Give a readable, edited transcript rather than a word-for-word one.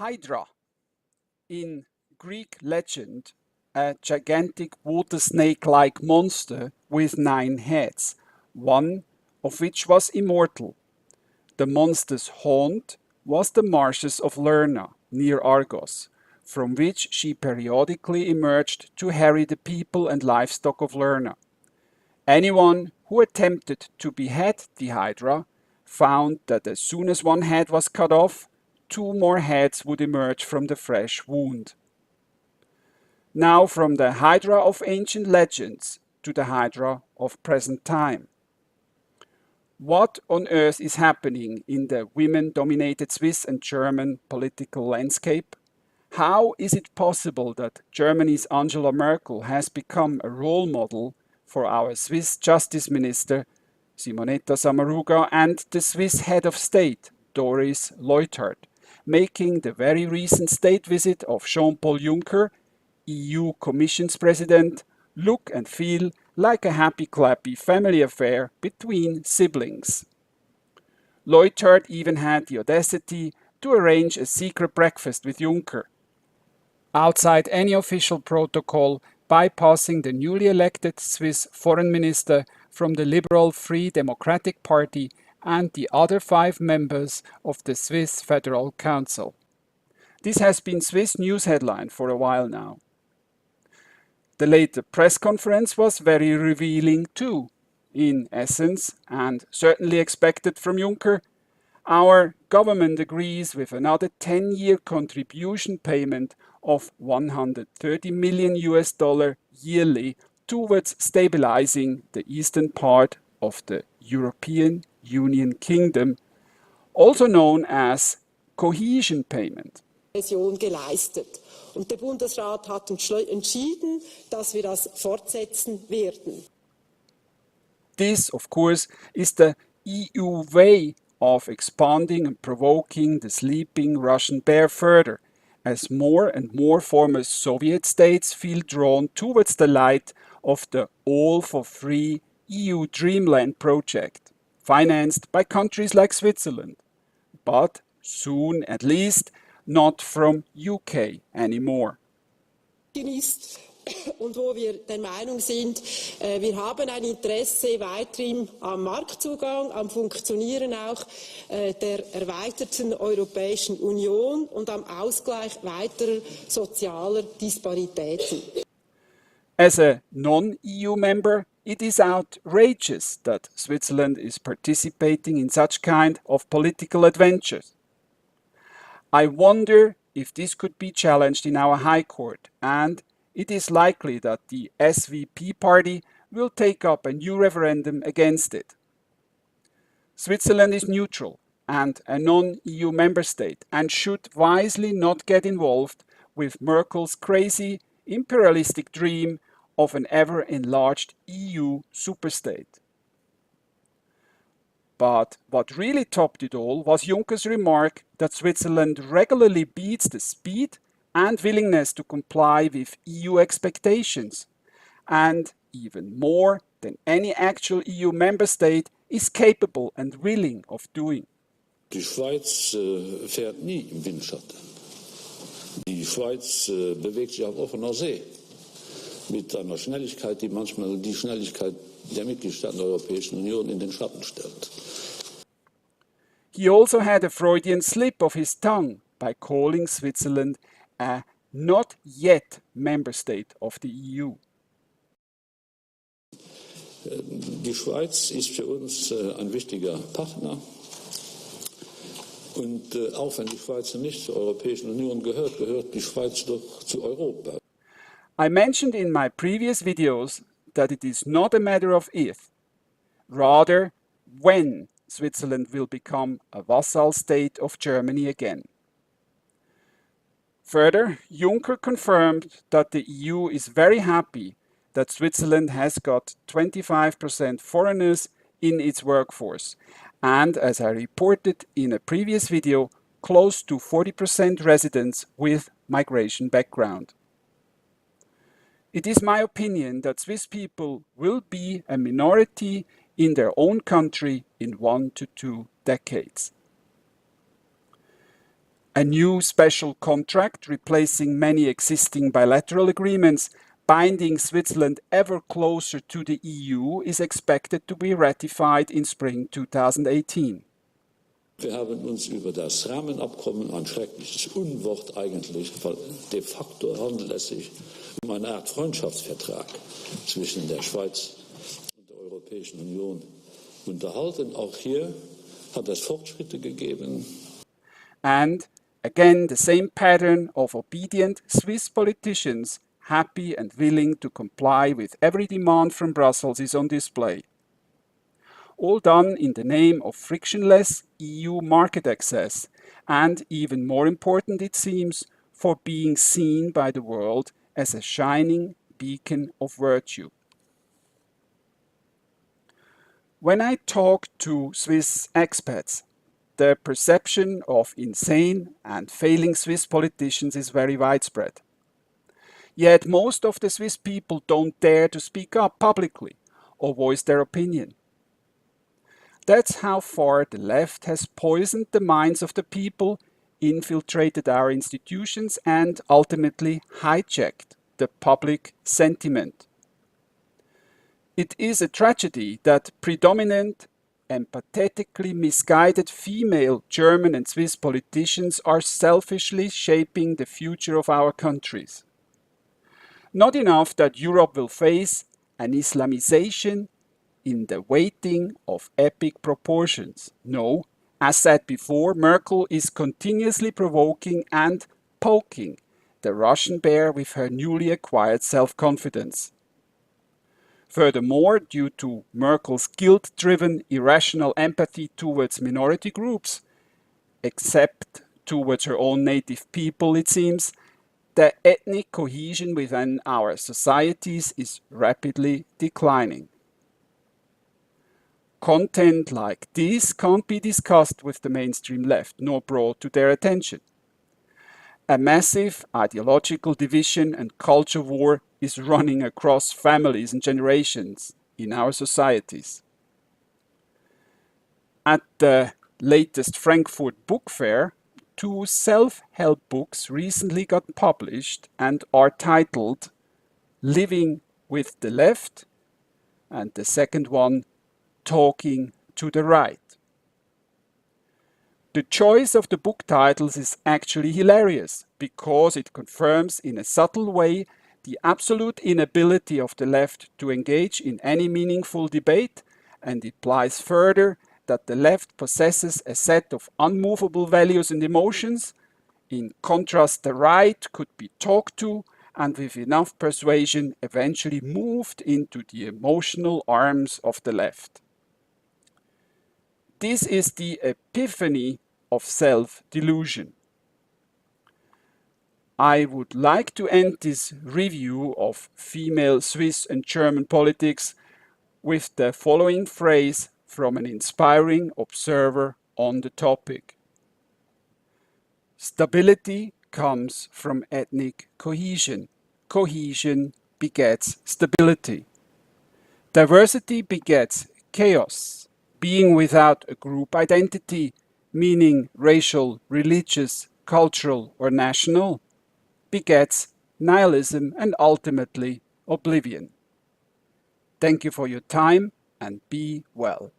Hydra, in Greek legend, a gigantic water snake-like monster with 9 heads, one of which was immortal. The monster's haunt was the marshes of Lerna, near Argos, from which she periodically emerged to harry the people and livestock of Lerna. Anyone who attempted to behead the Hydra found that as soon as one head was cut off, 2 more heads would emerge from the fresh wound. Now from the Hydra of ancient legends to the Hydra of present time. What on earth is happening in the women-dominated Swiss and German political landscape? How is it possible that Germany's Angela Merkel has become a role model for our Swiss Justice Minister, Simonetta Sommaruga, and the Swiss Head of State, Doris Leuthard, making the very recent state visit of Jean-Paul Juncker, EU Commission's President, look and feel like a happy-clappy family affair between siblings. Leuthard even had the audacity to arrange a secret breakfast with Juncker, outside any official protocol, bypassing the newly elected Swiss foreign minister from the Liberal Free Democratic Party and the other 5 members of the Swiss Federal Council. This has been Swiss news headline for a while now. The later press conference was very revealing too. In essence, and certainly expected from Juncker, our government agrees with another 10-year contribution payment of $130 million yearly towards stabilizing the eastern part of the European Union Kingdom, also known as cohesion payment. Geleistet. Und der Bundesrat hat entschieden, dass wir das fortsetzen werden. This, of course, is the EU way of expanding and provoking the sleeping Russian bear further, as more and more former Soviet states feel drawn towards the light of the all-for-free EU Dreamland project, financed by countries like Switzerland, but soon at least not from UK anymore. Und wo wir der Meinung sind, wir haben ein Interesse weiterhin am Marktzugang, am Funktionieren auch der erweiterten Europäischen Union und am Ausgleich weiterer sozialer Disparitäten. As a non-EU member, it is outrageous that Switzerland is participating in such kind of political adventures. I wonder if this could be challenged in our High Court, and it is likely that the SVP party will take up a new referendum against it. Switzerland is neutral and a non-EU member state and should wisely not get involved with Merkel's crazy imperialistic dream of an ever-enlarged EU superstate. But what really topped it all was Juncker's remark that Switzerland regularly beats the speed and willingness to comply with EU expectations, and even more than any actual EU member state is capable and willing of doing. Die Schweiz fährt nie im Windschatten. Die Schweiz bewegt sich auf offener See mit einer Schnelligkeit, die manchmal die Schnelligkeit der Mitgliedstaaten der Europäischen Union in den Schatten stellt. He also had a Freudian slip of his tongue by calling Switzerland a not yet member state of the EU. Die Schweiz ist für uns ein wichtiger Partner. Und auch wenn die Schweiz nicht zur Europäischen Union gehört, gehört die Schweiz doch zu Europa. I mentioned in my previous videos that it is not a matter of if, rather when Switzerland will become a vassal state of Germany again. Further, Juncker confirmed that the EU is very happy that Switzerland has got 25% foreigners in its workforce, and as I reported in a previous video, close to 40% residents with migration background. It is my opinion that Swiss people will be a minority in their own country in 1 to 2 decades. A new special contract replacing many existing bilateral agreements binding Switzerland ever closer to the EU is expected to be ratified in spring 2018. Wir haben uns über das Rahmenabkommen, ein schreckliches Unwort eigentlich, weil de facto handelt es sich um eine Art Freundschaftsvertrag zwischen der Schweiz und der Europäischen Union unterhalten. Auch hier hat es Fortschritte gegeben. And again, the same pattern of obedient Swiss politicians, happy and willing to comply with every demand from Brussels, is on display. All done in the name of frictionless EU market access, and even more important it seems, for being seen by the world as a shining beacon of virtue. When I talk to Swiss expats, the perception of insane and failing Swiss politicians is very widespread. Yet most of the Swiss people don't dare to speak up publicly or voice their opinion. That's how far the left has poisoned the minds of the people, infiltrated our institutions, and ultimately hijacked the public sentiment. It is a tragedy that predominant, empathetically misguided female German and Swiss politicians are selfishly shaping the future of our countries. Not enough that Europe will face an Islamization in the waiting of epic proportions. No, as said before, Merkel is continuously provoking and poking the Russian bear with her newly acquired self-confidence. Furthermore, due to Merkel's guilt-driven irrational empathy towards minority groups, except towards her own native people, it seems, the ethnic cohesion within our societies is rapidly declining. Content like this can't be discussed with the mainstream left, nor brought to their attention. A massive ideological division and culture war is running across families and generations in our societies. At the latest Frankfurt Book Fair, 2 self-help books recently got published and are titled Living with the Left, and the second one, Talking to the Right. The choice of the book titles is actually hilarious because it confirms in a subtle way the absolute inability of the left to engage in any meaningful debate, and implies further that the left possesses a set of unmovable values and emotions. In contrast, the right could be talked to and with enough persuasion eventually moved into the emotional arms of the left. This is the epiphany of self-delusion. I would like to end this review of female Swiss and German politics with the following phrase from an inspiring observer on the topic. Stability comes from ethnic cohesion. Cohesion begets stability. Diversity begets chaos. Being without a group identity, meaning racial, religious, cultural, or national, begets nihilism and ultimately oblivion. Thank you for your time and be well.